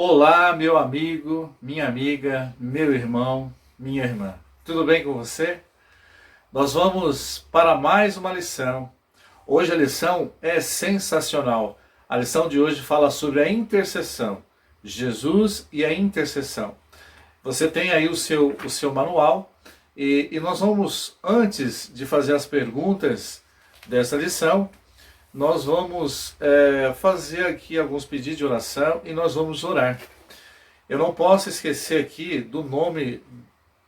Olá, meu amigo, minha amiga, meu irmão, minha irmã. Tudo bem com você? Nós vamos para mais uma lição. Hoje a lição é sensacional. A lição de hoje fala sobre a intercessão. Jesus e a intercessão. Você tem aí o seu manual e nós vamos, antes de fazer as perguntas dessa lição, nós vamos fazer aqui alguns pedidos de oração e nós vamos orar. Eu não posso esquecer aqui do nome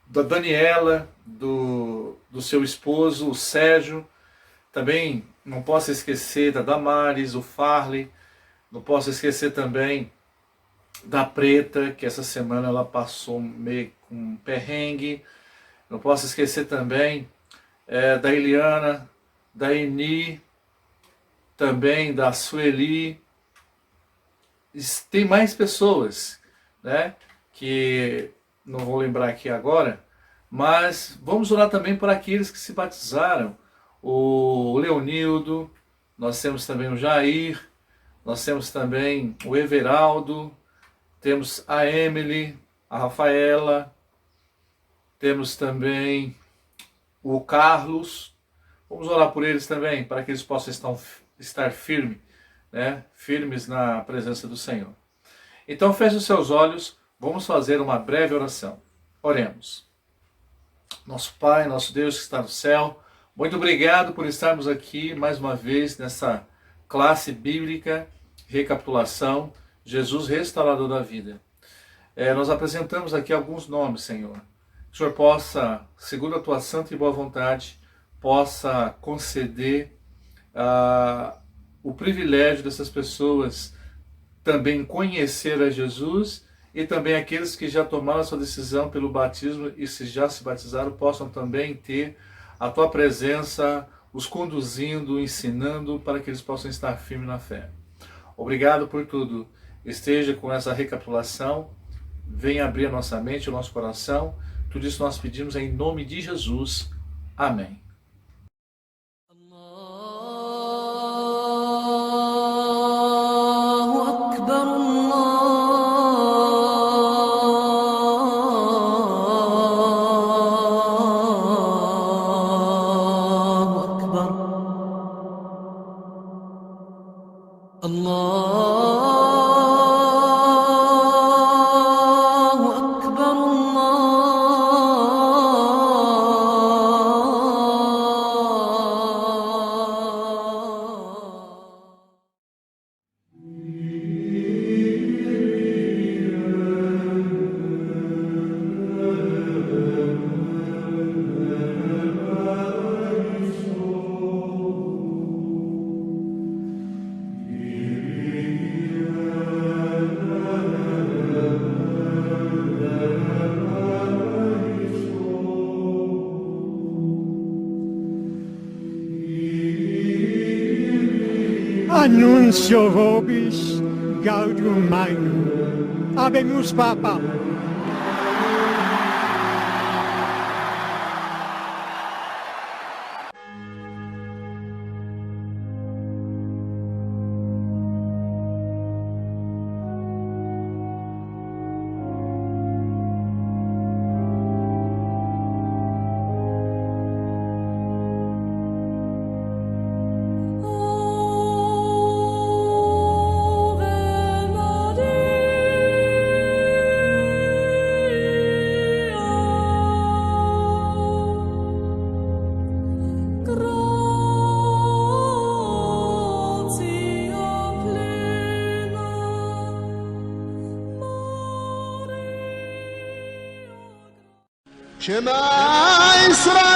da Daniela, do seu esposo, o Sérgio. Também não posso esquecer da Damares, o Farley. Não posso esquecer também da Preta, que essa semana ela passou meio com um perrengue. Não posso esquecer também da Eliana, da Eni, também da Sueli. Tem mais pessoas, né, que não vou lembrar aqui agora, mas vamos orar também por aqueles que se batizaram. O Leonildo, nós temos também o Jair, nós temos também o Everaldo, temos a Emily, a Rafaela, temos também o Carlos. Vamos orar por eles também, para que eles possam estar firmes, né? Firmes na presença do Senhor. Então feche os seus olhos, vamos fazer uma breve oração. Oremos. Nosso Pai, nosso Deus que está no céu, muito obrigado por estarmos aqui mais uma vez nessa classe bíblica, recapitulação, Jesus restaurador da vida. Nós apresentamos aqui alguns nomes, Senhor. Que o Senhor possa, segundo a tua santa e boa vontade, possa conceder o privilégio dessas pessoas também conhecer a Jesus, e também aqueles que já tomaram a sua decisão pelo batismo e se já se batizaram possam também ter a tua presença, os conduzindo, ensinando, para que eles possam estar firmes na fé. Obrigado por tudo. Esteja com essa recapitulação, venha abrir a nossa mente, o nosso coração. Tudo isso nós pedimos em nome de Jesus. Amém. Annuncio vobis gaudium magnum. Habemus Papa. Shema Israel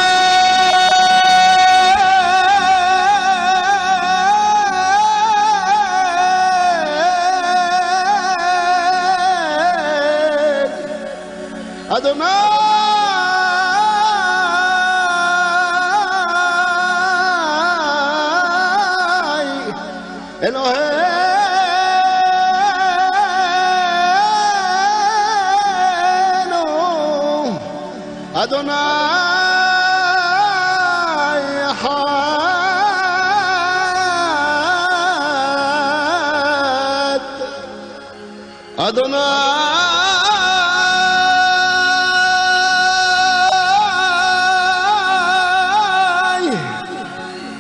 Adonai Eloheinu Adonai Echad. Adonai,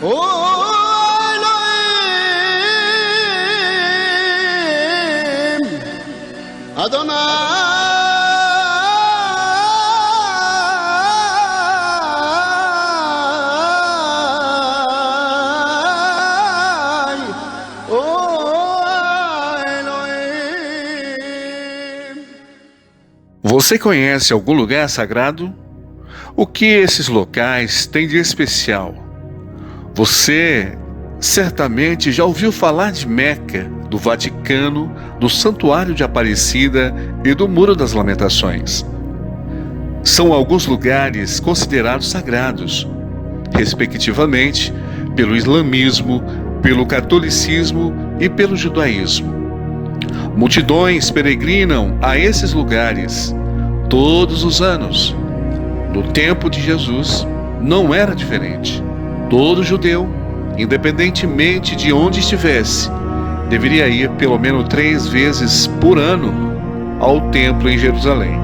oh Elohim, Adonai, oh Elohim. Você conhece algum lugar sagrado? O que esses locais têm de especial? Você certamente já ouviu falar de Meca, do Vaticano, do Santuário de Aparecida e do Muro das Lamentações. São alguns lugares considerados sagrados, respectivamente, pelo islamismo, pelo catolicismo e pelo judaísmo. Multidões peregrinam a esses lugares todos os anos. No tempo de Jesus, não era diferente. Todo judeu, independentemente de onde estivesse, deveria ir pelo menos 3 vezes por ano ao templo em Jerusalém.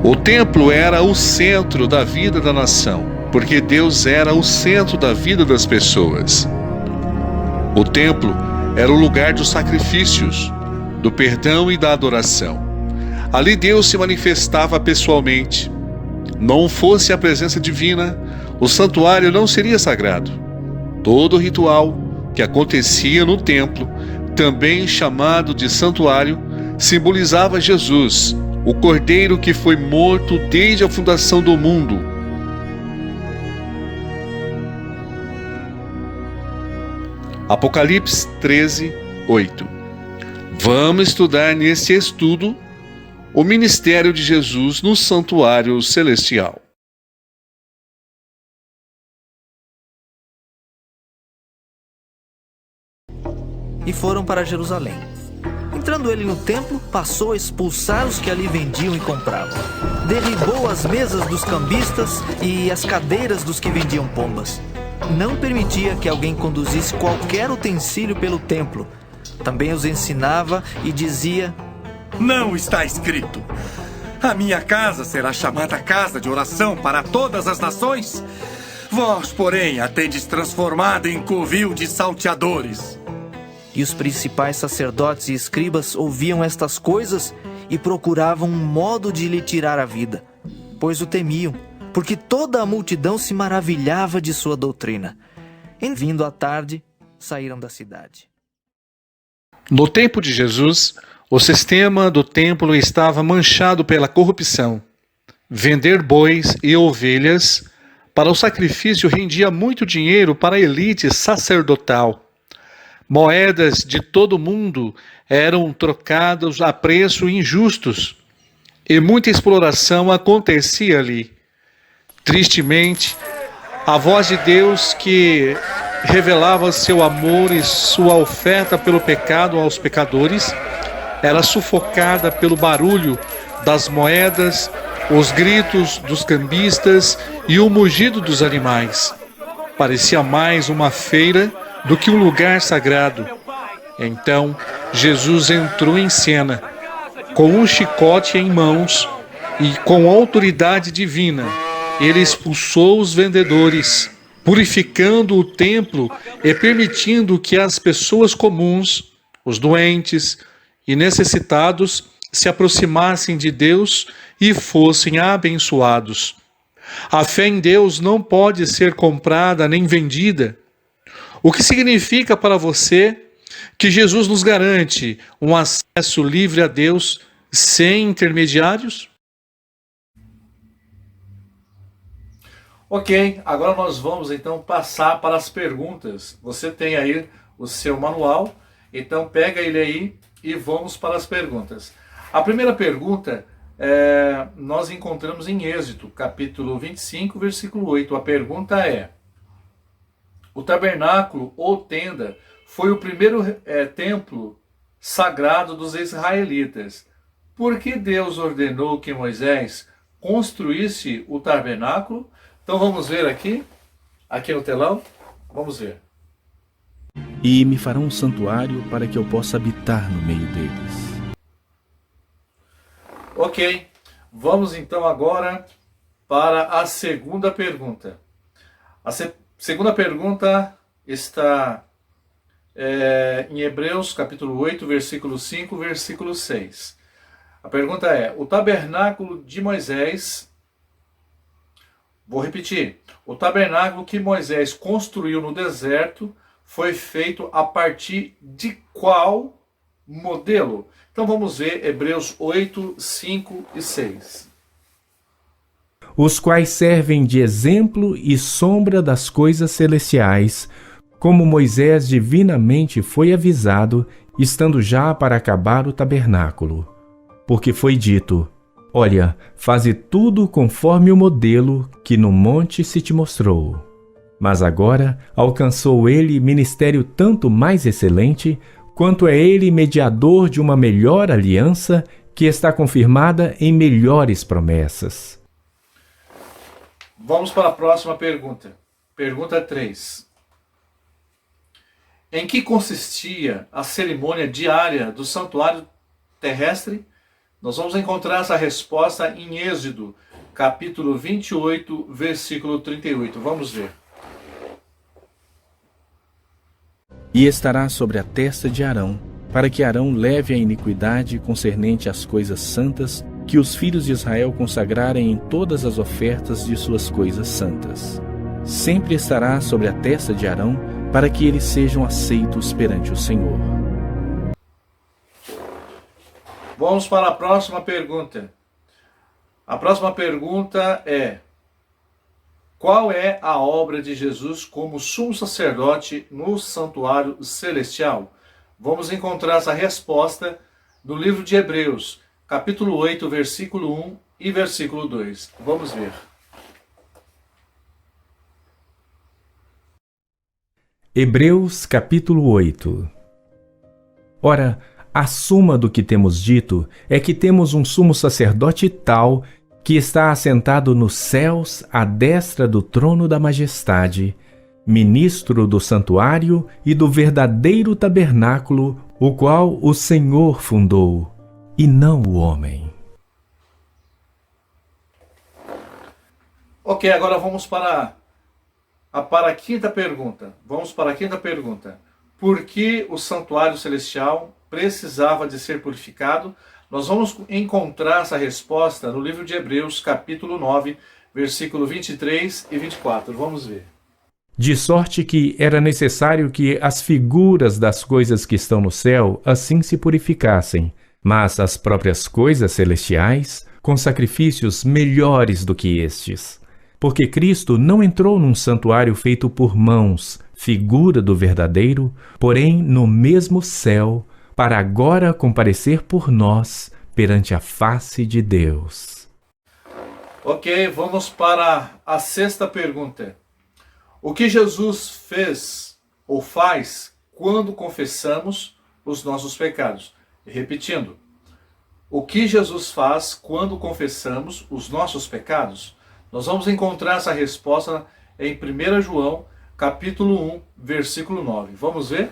O templo era o centro da vida da nação, porque Deus era o centro da vida das pessoas. O templo era o lugar dos sacrifícios, do perdão e da adoração. Ali Deus se manifestava pessoalmente. Não fosse a presença divina, o santuário não seria sagrado. Todo ritual que acontecia no templo, também chamado de santuário, simbolizava Jesus, o Cordeiro que foi morto desde a fundação do mundo. Apocalipse 13, 8. Vamos estudar nesse estudo o ministério de Jesus no santuário celestial. E foram para Jerusalém. Entrando ele no templo, passou a expulsar os que ali vendiam e compravam. Derribou as mesas dos cambistas e as cadeiras dos que vendiam pombas. Não permitia que alguém conduzisse qualquer utensílio pelo templo. Também os ensinava e dizia: Não está escrito: a minha casa será chamada casa de oração para todas as nações? Vós, porém, a tendes transformada em covil de salteadores. E os principais sacerdotes e escribas ouviam estas coisas e procuravam um modo de lhe tirar a vida, pois o temiam, porque toda a multidão se maravilhava de sua doutrina. Em vindo à tarde, saíram da cidade. No tempo de Jesus, o sistema do templo estava manchado pela corrupção. Vender bois e ovelhas para o sacrifício rendia muito dinheiro para a elite sacerdotal. Moedas de todo o mundo eram trocadas a preços injustos e muita exploração acontecia ali. Tristemente, a voz de Deus que revelava seu amor e sua oferta pelo pecado aos pecadores era sufocada pelo barulho das moedas, os gritos dos cambistas e o mugido dos animais. Parecia mais uma feira do que um lugar sagrado. Então, Jesus entrou em cena, com um chicote em mãos e com autoridade divina. Ele expulsou os vendedores, purificando o templo e permitindo que as pessoas comuns, os doentes e necessitados, se aproximassem de Deus e fossem abençoados. A fé em Deus não pode ser comprada nem vendida. O que significa para você que Jesus nos garante um acesso livre a Deus sem intermediários? Ok, agora nós vamos então passar para as perguntas. Você tem aí o seu manual, então pega ele aí e vamos para as perguntas. A primeira pergunta nós encontramos em Êxodo, capítulo 25, versículo 8. A pergunta é: o tabernáculo ou tenda foi o primeiro templo sagrado dos israelitas. Por que Deus ordenou que Moisés construísse o tabernáculo? Então vamos ver aqui no telão, vamos ver. e me farão um santuário para que eu possa habitar no meio deles. Ok, vamos então agora para a segunda pergunta. A segunda pergunta está em Hebreus capítulo 8, versículo 5, versículo 6. A pergunta é: o tabernáculo de Moisés, vou repetir, o tabernáculo que Moisés construiu no deserto foi feito a partir de qual modelo? Então vamos ver Hebreus 8, 5 e 6. Os quais servem de exemplo e sombra das coisas celestiais, como Moisés divinamente foi avisado, estando já para acabar o tabernáculo. Porque foi dito: olha, faze tudo conforme o modelo que no monte se te mostrou. Mas agora alcançou ele ministério tanto mais excelente, quanto é ele mediador de uma melhor aliança, que está confirmada em melhores promessas. Vamos para a próxima pergunta. Pergunta 3. Em que consistia a cerimônia diária do santuário terrestre? Nós vamos encontrar essa resposta em Êxodo, capítulo 28, versículo 38. Vamos ver. E estará sobre a testa de Arão, para que Arão leve a iniquidade concernente às coisas santas, que os filhos de Israel consagrarem em todas as ofertas de suas coisas santas. Sempre estará sobre a testa de Arão, para que eles sejam aceitos perante o Senhor. Vamos para a próxima pergunta. A próxima pergunta é: qual é a obra de Jesus como sumo sacerdote no santuário celestial? Vamos encontrar essa resposta no livro de Hebreus, capítulo 8, versículo 1 e versículo 2. Vamos ver. Hebreus capítulo 8. Ora, a suma do que temos dito é que temos um sumo sacerdote tal, que está assentado nos céus à destra do trono da majestade, ministro do santuário e do verdadeiro tabernáculo, o qual o Senhor fundou, e não o homem. Ok, agora vamos para a quinta pergunta. Vamos para a quinta pergunta. Por que o santuário celestial precisava de ser purificado? Nós vamos encontrar essa resposta no livro de Hebreus, capítulo 9, versículo 23 e 24. Vamos ver. De sorte que era necessário que as figuras das coisas que estão no céu assim se purificassem, mas as próprias coisas celestiais com sacrifícios melhores do que estes. Porque Cristo não entrou num santuário feito por mãos, figura do verdadeiro, porém no mesmo céu, para agora comparecer por nós perante a face de Deus. Ok, vamos para a sexta pergunta. O que Jesus fez ou faz quando confessamos os nossos pecados? Repetindo, o que Jesus faz quando confessamos os nossos pecados? Nós vamos encontrar essa resposta em 1 João, capítulo 1, versículo 9. Vamos ver?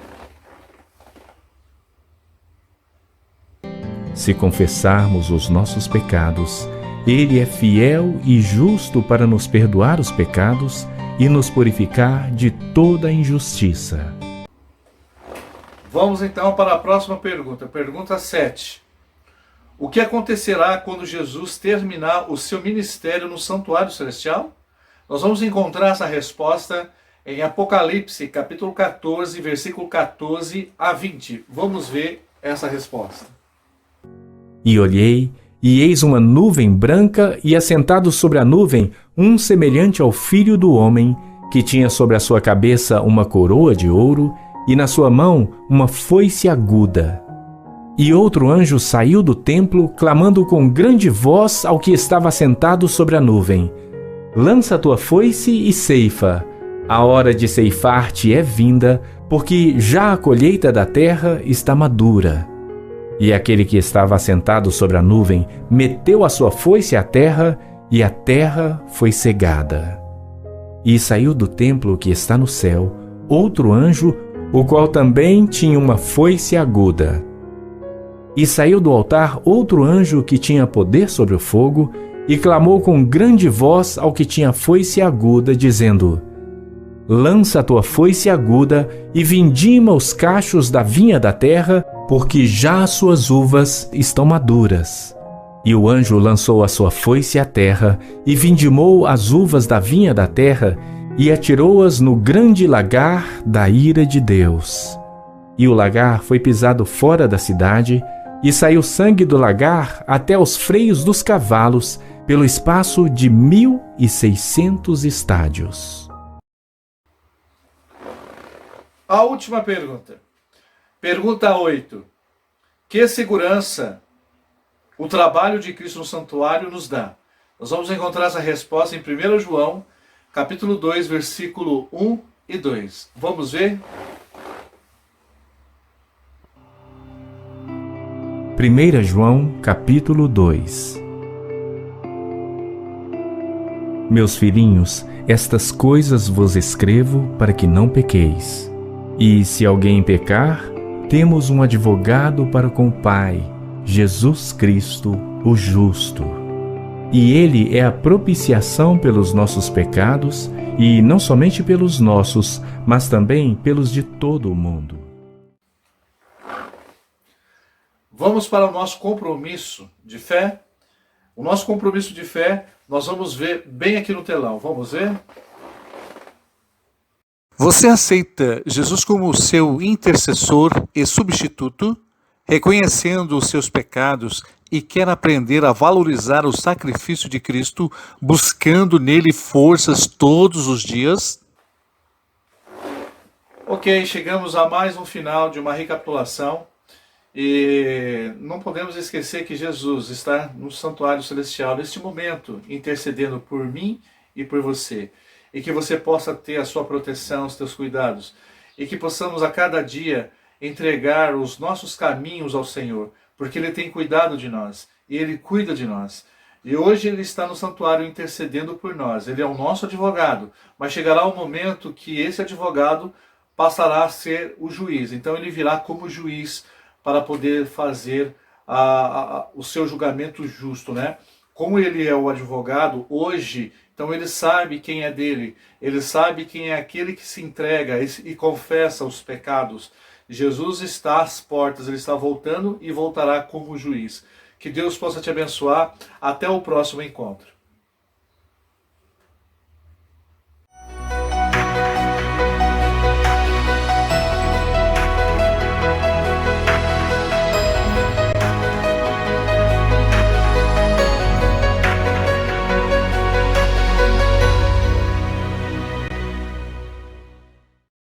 Se confessarmos os nossos pecados, Ele é fiel e justo para nos perdoar os pecados e nos purificar de toda injustiça. Vamos então para a próxima pergunta. Pergunta 7. O que acontecerá quando Jesus terminar o seu ministério no santuário celestial? Nós vamos encontrar essa resposta em Apocalipse, capítulo 14, versículo 14 a 20. Vamos ver essa resposta. E olhei, e eis uma nuvem branca, e assentado sobre a nuvem, um semelhante ao Filho do Homem, que tinha sobre a sua cabeça uma coroa de ouro, e na sua mão uma foice aguda. E outro anjo saiu do templo, clamando com grande voz ao que estava sentado sobre a nuvem: lança a tua foice e ceifa. A hora de ceifar-te é vinda, porque já a colheita da terra está madura. E aquele que estava assentado sobre a nuvem meteu a sua foice à terra, e a terra foi cegada. E saiu do templo que está no céu outro anjo, o qual também tinha uma foice aguda. E saiu do altar outro anjo que tinha poder sobre o fogo, e clamou com grande voz ao que tinha foice aguda, dizendo: lança a tua foice aguda e vindima os cachos da vinha da terra, porque já as suas uvas estão maduras. E o anjo lançou a sua foice à terra, e vindimou as uvas da vinha da terra, e atirou-as no grande lagar da ira de Deus. E o lagar foi pisado fora da cidade, e saiu sangue do lagar até os freios dos cavalos, pelo espaço de 1.600 estádios. A última pergunta. Pergunta 8. Que segurança o trabalho de Cristo no santuário nos dá? Nós vamos encontrar essa resposta em 1 João, capítulo 2, versículo 1 e 2. Vamos ver? 1 João, capítulo 2. Meus filhinhos, estas coisas vos escrevo para que não pequeis. E se alguém pecar, temos um advogado para com o Pai, Jesus Cristo, o justo. E ele é a propiciação pelos nossos pecados, e não somente pelos nossos, mas também pelos de todo o mundo. Vamos para o nosso compromisso de fé. O nosso compromisso de fé, nós vamos ver bem aqui no telão. Vamos ver? Você aceita Jesus como seu intercessor e substituto, reconhecendo os seus pecados e quer aprender a valorizar o sacrifício de Cristo, buscando nele forças todos os dias? Ok, chegamos a mais um final de uma recapitulação. E não podemos esquecer que Jesus está no santuário celestial neste momento, intercedendo por mim e por você. E que você possa ter a sua proteção, os teus cuidados. E que possamos a cada dia entregar os nossos caminhos ao Senhor, porque Ele tem cuidado de nós e Ele cuida de nós. E hoje Ele está no santuário intercedendo por nós. Ele é o nosso advogado, mas chegará o momento que esse advogado passará a ser o juiz. Então Ele virá como juiz para poder fazer o seu julgamento justo, né? Como Ele é o advogado hoje, então Ele sabe quem é dele, Ele sabe quem é aquele que se entrega e confessa os pecados. Jesus está às portas, Ele está voltando e voltará como juiz. Que Deus possa te abençoar. Até o próximo encontro.